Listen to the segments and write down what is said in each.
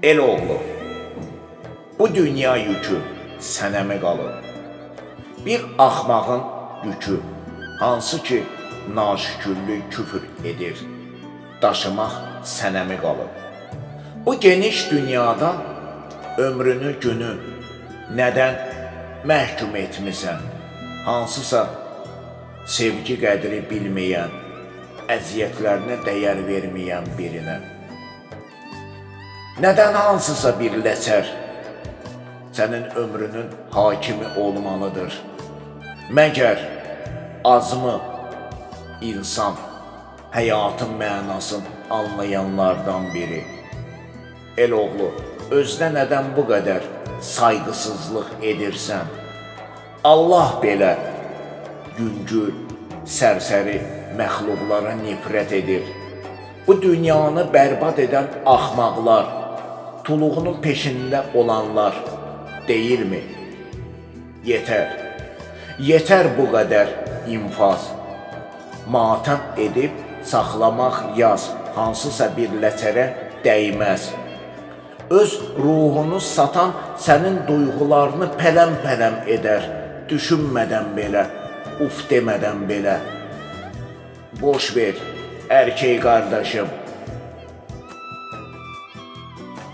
El oğlu, bu dünya yükü sənə mi qalıb? Bir axmağın yükü, hansı ki naşükürlük küfür edir, daşımaq sənə mi qalıb? Bu geniş dünyada ömrünü günü nədən məhkum etmisən? Hansısa sevgi qədri bilməyən, əziyyətlərinə dəyər verməyən birinə. Nədən hansısa bir ləçər sənin ömrünün hakimi olmalıdır? Məgər azmı insan həyatın mənasını anlayanlardan biri? El oğlu, özünə nədən bu qədər sayğısızlıq edirsən? Allah belə yüngül, sərsəri məxluqlara nifrət edir. Bu dünyanı bərbad edən axmaqlar, tuluğunun peşində olanlar deyilmi? Yetər, yetər bu qədər infaz. Matəm edib saxlamaq yaz, hansısa bir ləçərə dəyməz. Öz ruhunu satan sənin duyğularını pələm-pələm edər, düşünmədən belə, uf demədən belə. Boş ver, erkek qardaşım.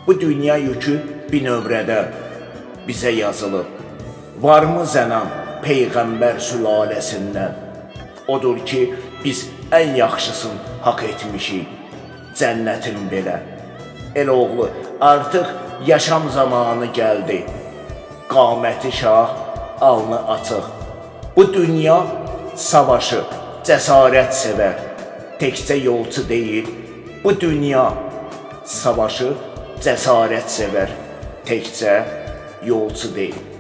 Bu dünya yükü bir növrədə bizə yazılıb. Varmı zənam Peyğəmbər sülaləsindən? Odur ki, biz ən yaxşısını haqq etmişik, cənnətin belə. El oğlu, artıq yaşam zamanı gəldi. Qaməti şah, alnı açıq. Bu dünya savaşı, cəsarət sevər. Təkcə yolçu deyil, bu dünya savaşı, cəsarət sevər. Təkcə yolçu deyil.